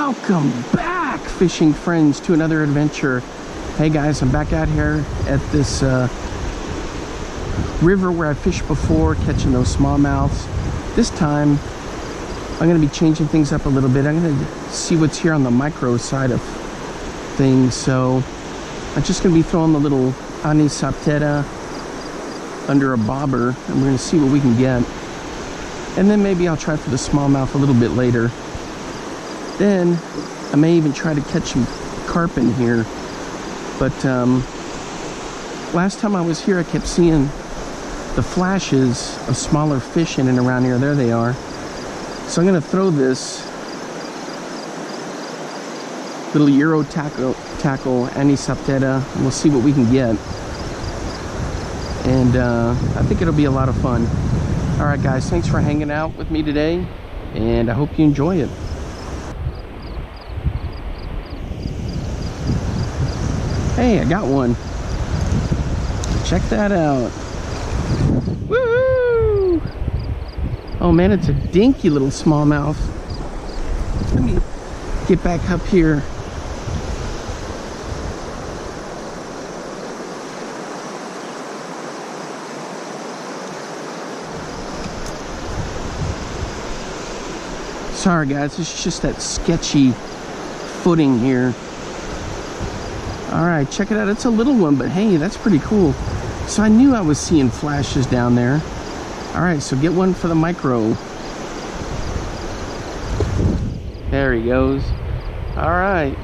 Welcome back, fishing friends, to another adventure. Hey guys, I'm back out here at this river where I fished before, catching those smallmouths. This time I'm going to be changing things up a little bit. I'm going to see what's here on the micro side of things. So I'm just going to be throwing the little Anisoptera under a bobber, and we're going to see what we can get. And then maybe I'll try for the smallmouth a little bit later. Then I may even try to catch some carp in here. But last time I was here, I kept seeing the flashes of smaller fish in and around here. There they are. So I'm going to throw this little Eurotackle Anisoptera, and we'll see what we can get. And I think it'll be a lot of fun. All right, guys, thanks for hanging out with me today, and I hope you enjoy it. Hey, I got one. Check that out. Woo! Oh man, it's a dinky little smallmouth. Let me get back up here. Sorry guys, it's just that sketchy footing here. All right, check it out. It's a little one, but hey, that's pretty cool. So I knew I was seeing flashes down there. All right, so get one for the micro. There he goes. All right.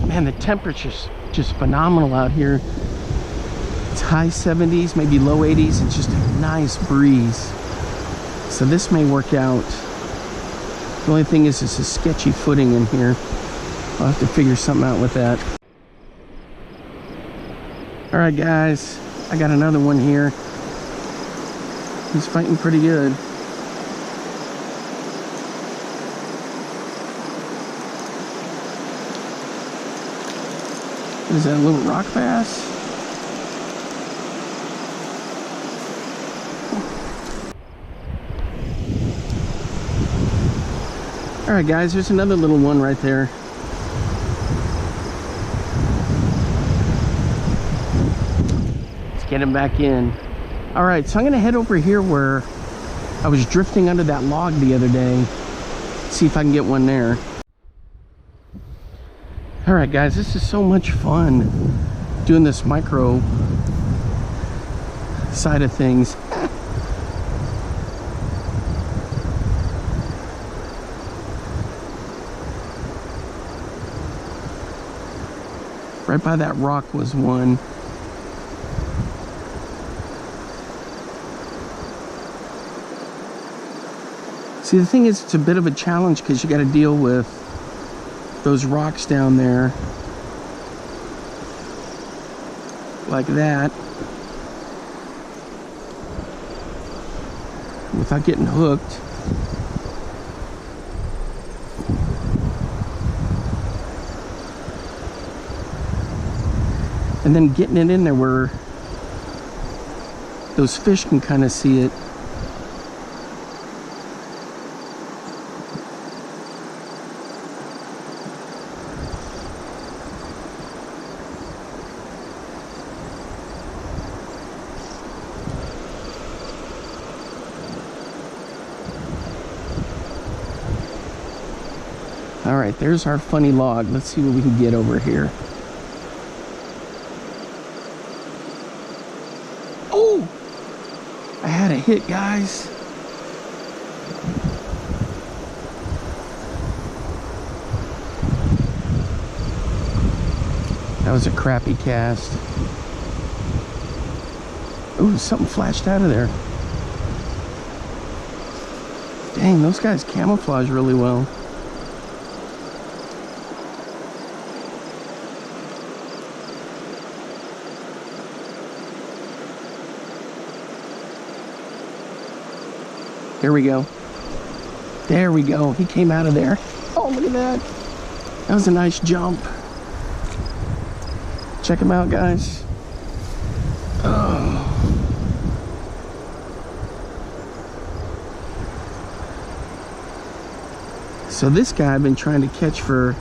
Man, the temperature's just phenomenal out here. It's high 70s, maybe low 80s, and just a nice breeze. So this may work out. The only thing is it's a sketchy footing in here. I'll have to figure something out with that. All right, guys, I got another one here. He's fighting pretty good. Is that a little rock bass? All right, guys, there's another little one right there. Get him back in. All right, so I'm gonna head over here where I was drifting under that log the other day, see if I can get one there. All right, guys, this is so much fun doing this micro side of things. Right by that rock was one. See, the thing is, it's a bit of a challenge because you got to deal with those rocks down there like that without getting hooked. And then getting it in there where those fish can kind of see it. All right, there's our funny log. Let's see what we can get over here. Oh, I had a hit, guys. That was a crappy cast. Ooh, something flashed out of there. Dang, those guys camouflage really well. Here we go. There we go. He came out of there. Oh, look at that. That was a nice jump. Check him out, guys. Oh. So this guy I've been trying to catch for,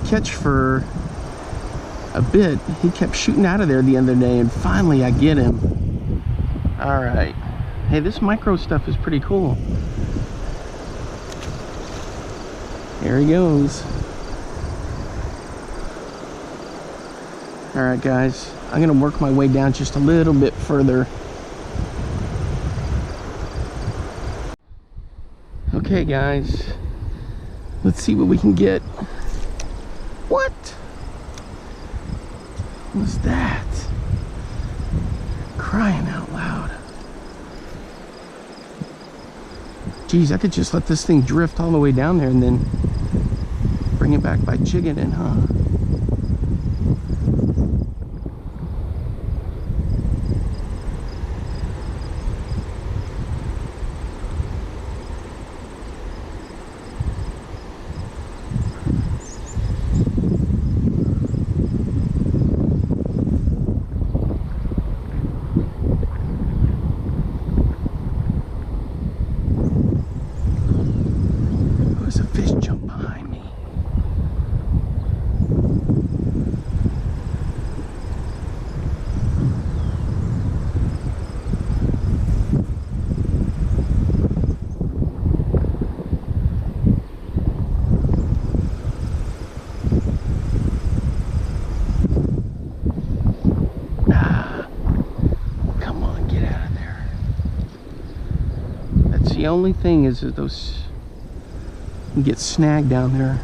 catch for a bit. He kept shooting out of there the other day, and finally I get him. All right. Hey, this micro stuff is pretty cool. There he goes. All right, guys. I'm gonna work my way down just a little bit further. Okay, guys. Let's see what we can get. What? What's that? Crying out loud. Geez, I could just let this thing drift all the way down there and then bring it back by jigging it, huh? The only thing is that those can get snagged down there.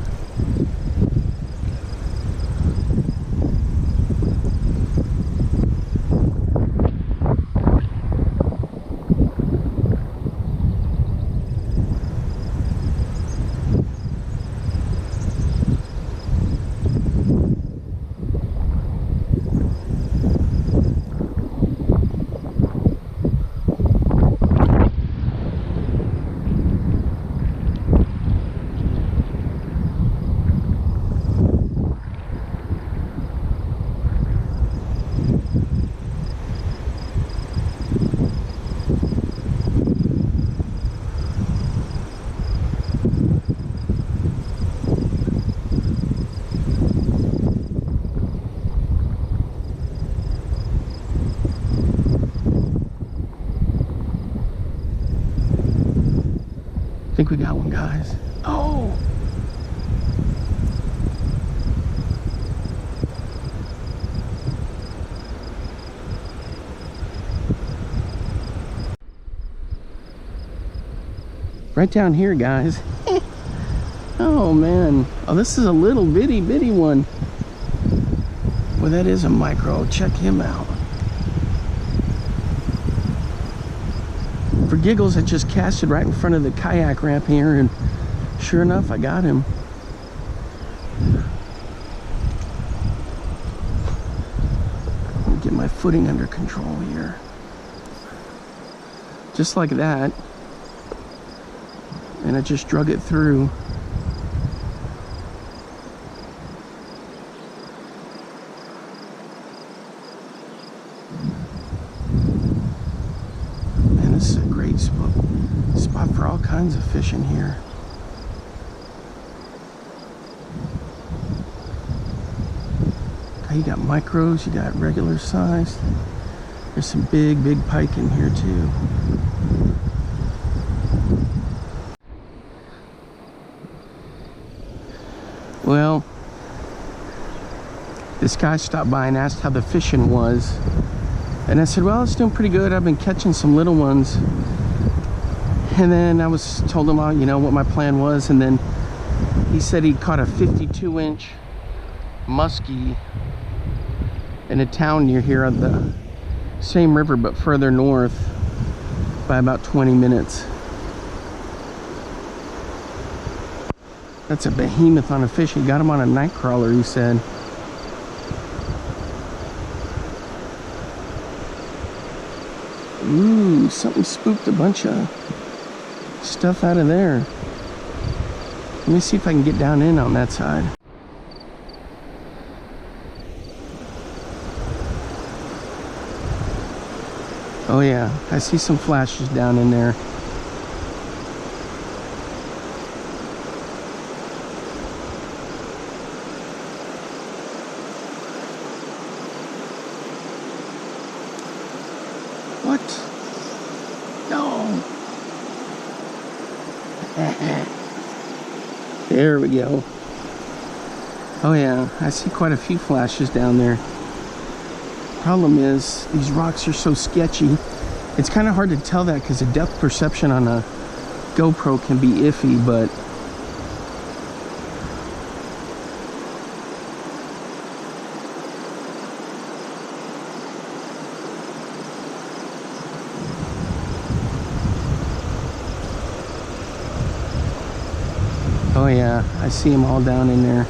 I think we got one, guys. Oh! Right down here, guys. Oh, man. Oh, this is a little bitty one. Well, that is a micro. Check him out. For giggles, I just casted right in front of the kayak ramp here, and sure enough, I got him. Let me get my footing under control here. Just like that. And I just drug it through. This is a great spot for all kinds of fish in here. Okay, you got micros, you got regular size. There's some big pike in here too. Well, this guy stopped by and asked how the fishing was. And I said, well, it's doing pretty good. I've been catching some little ones. And then I told him, you know, what my plan was. And then he said he caught a 52-inch muskie in a town near here on the same river, but further north by about 20 minutes. That's a behemoth on a fish. He got him on a night crawler, he said. Ooh, something spooked a bunch of stuff out of there. Let me see if I can get down in on that side. Oh yeah, I see some flashes down in there. What? No. There we go. Oh yeah, I see quite a few flashes down there. Problem is, these rocks are so sketchy. It's kind of hard to tell that because the depth perception on a GoPro can be iffy, but oh yeah, I see them all down in there.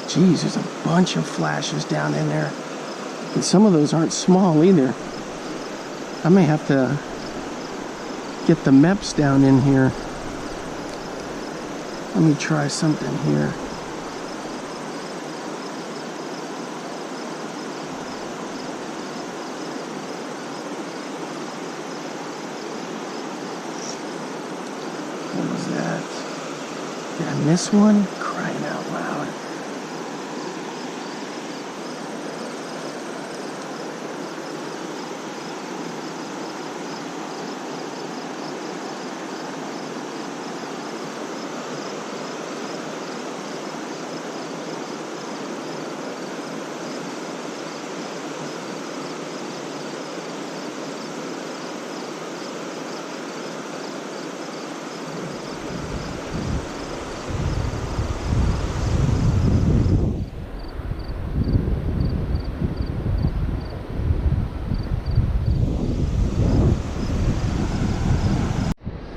Geez, there's a bunch of flashes down in there. And some of those aren't small either. I may have to get the Mepps down in here. Let me try something here. What was that? Did I miss one? Crying out loud.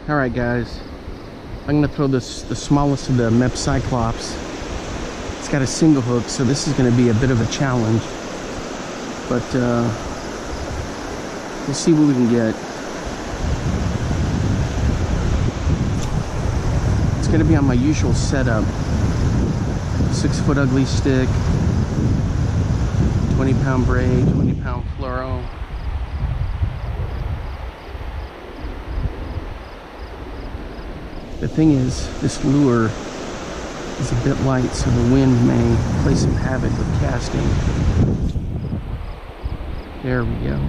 Alright guys, I'm going to throw the smallest of the Mepps Cyclops. It's got a single hook, so this is going to be a bit of a challenge. But we'll see what we can get. It's going to be on my usual setup. 6-foot ugly stick, 20-pound braid, 20-pound fluoro. The thing is, this lure is a bit light, so the wind may play some havoc with casting. There we go.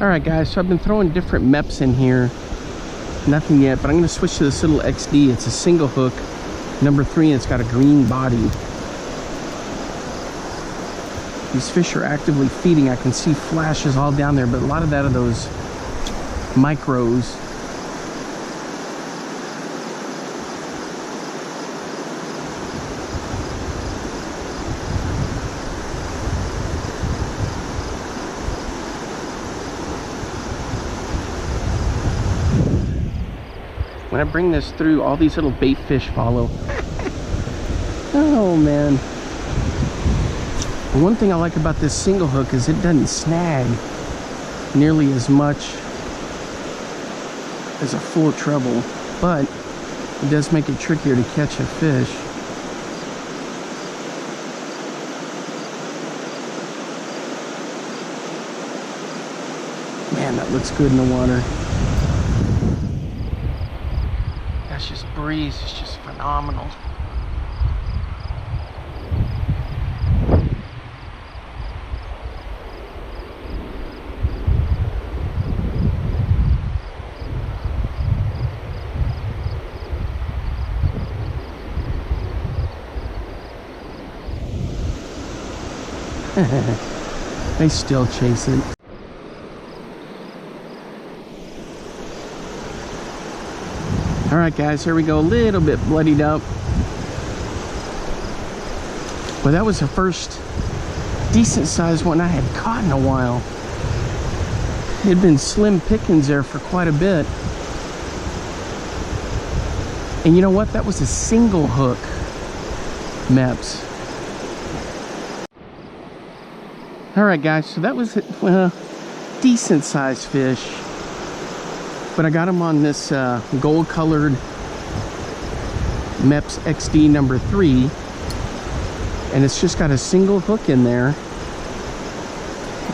Alright guys, so I've been throwing different Mepps in here. Nothing yet, but I'm going to switch to this little XD. It's a single hook, number 3, and it's got a green body. These fish are actively feeding. I can see flashes all down there, but a lot of that are those micros. When I bring this through, all these little bait fish follow. Oh man. One thing I like about this single hook is it doesn't snag nearly as much as a full treble, but it does make it trickier to catch a fish. Man, that looks good in the water. That's just breeze, it's just phenomenal. They still chase it. Alright guys, here we go, a little bit bloodied up. Well, that was the first decent sized one I had caught in a while. It had been slim pickings there for quite a bit. And you know what? That was a single hook Mepps. All right, guys, so that was decent sized fish. But I got him on this gold colored Mepps XD number 3. And it's just got a single hook in there.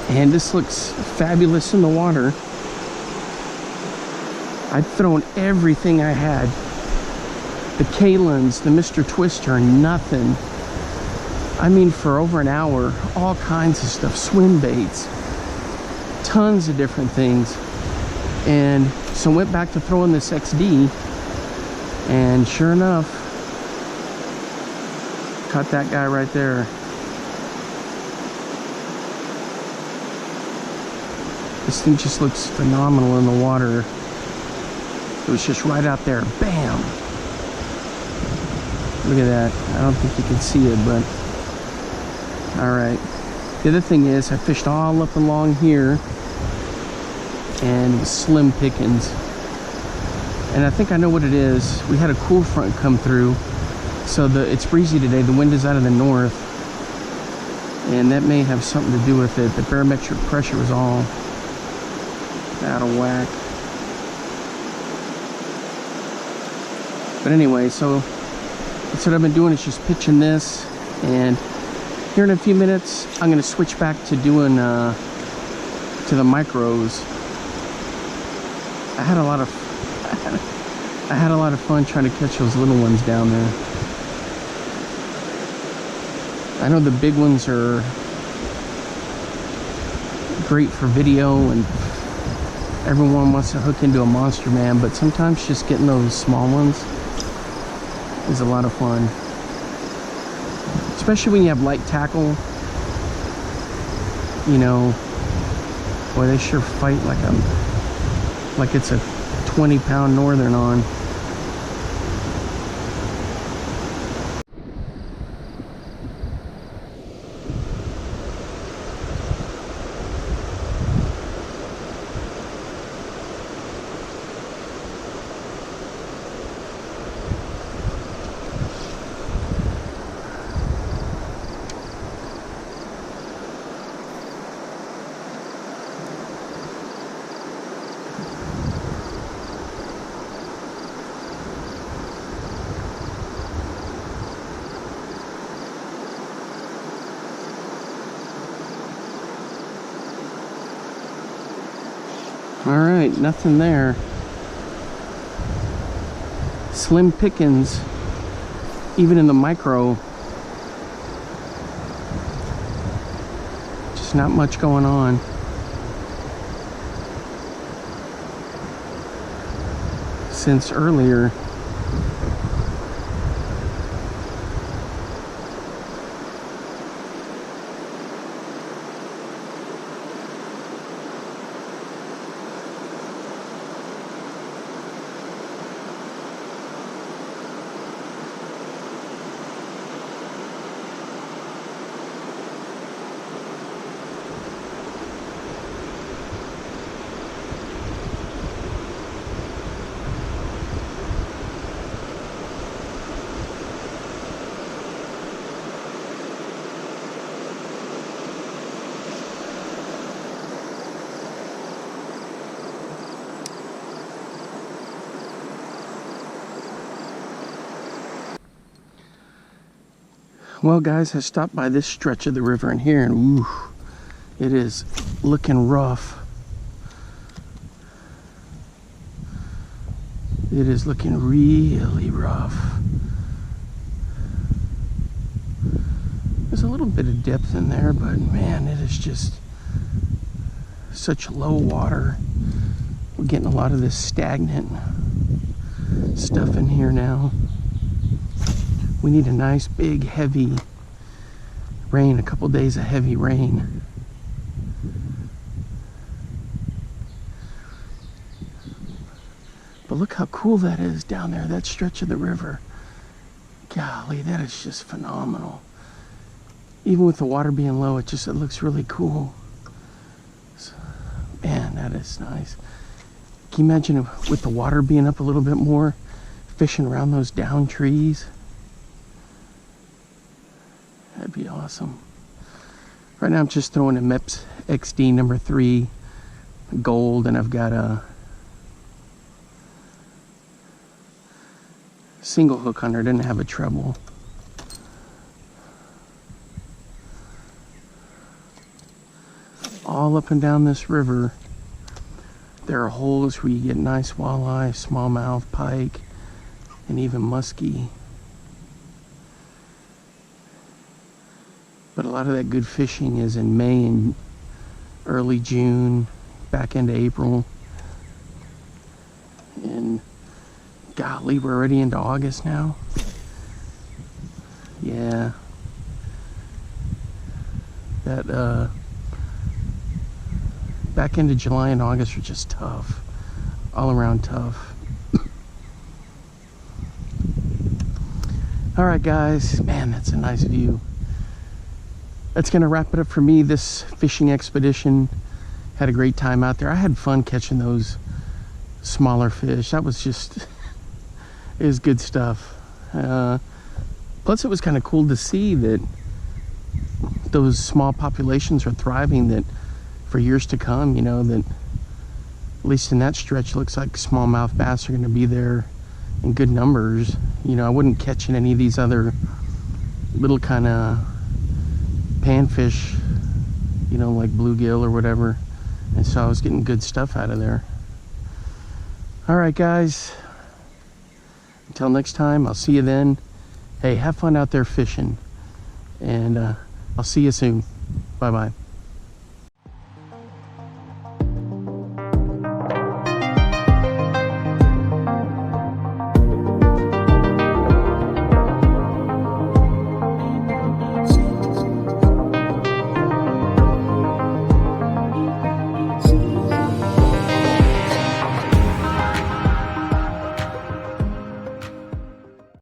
And this looks fabulous in the water. I've thrown everything I had. The Kalins, the Mr. Twister, nothing. I mean, for over an hour, all kinds of stuff, swim baits, tons of different things. And so went back to throwing this XD, and sure enough, caught that guy right there. This thing just looks phenomenal in the water. It was just right out there, bam! Look at that. I don't think you can see it, but all right. The other thing is I fished all up along here, and it was slim pickings. And I think I know what it is. We had a cool front come through, so it's breezy today. The wind is out of the north, and that may have something to do with it. The barometric pressure was all out of whack. But anyway, so that's what I've been doing, is just pitching this, and here in a few minutes I'm going to switch back to doing to the micros. I had a lot of fun trying to catch those little ones down there. I know the big ones are great for video and everyone wants to hook into a monster man, but sometimes just getting those small ones is a lot of fun. Especially when you have light tackle. You know, boy, they sure fight like it's a 20-pound northern on. All right, nothing there. Slim pickings, even in the micro. Just not much going on. Since earlier. Well, guys, I stopped by this stretch of the river in here, and ooh, it is looking rough. It is looking really rough. There's a little bit of depth in there, but man, it is just such low water. We're getting a lot of this stagnant stuff in here now. We need a nice big heavy rain, a couple days of heavy rain. But look how cool that is down there, that stretch of the river. Golly, that is just phenomenal. Even with the water being low, it looks really cool. So, Man, that is nice. Can you imagine with the water being up a little bit more, fishing around those down trees? That'd be awesome. Right now I'm just throwing a Mepps XD number 3 gold, and I've got a single hook on her. Didn't have a treble. All up and down this river, there are holes where you get nice walleye, smallmouth, pike, and even muskie. But a lot of that good fishing is in May and early June, back into April. And golly, we're already into August now. Yeah. That, back into July and August are just tough. All around tough. Alright guys, man, that's a nice view. That's gonna wrap it up for me, this fishing expedition. Had a great time out there. I had fun catching those smaller fish. That was just, it was good stuff. Plus it was kind of cool to see that those small populations are thriving, that for years to come, you know, that at least in that stretch, looks like smallmouth bass are going to be there in good numbers. You know, I wouldn't catch in any of these other little kind of panfish, you know, like bluegill or whatever. And so I was getting good stuff out of there. All right, guys. Until next time, I'll see you then. Hey, have fun out there fishing. And I'll see you soon. Bye-bye.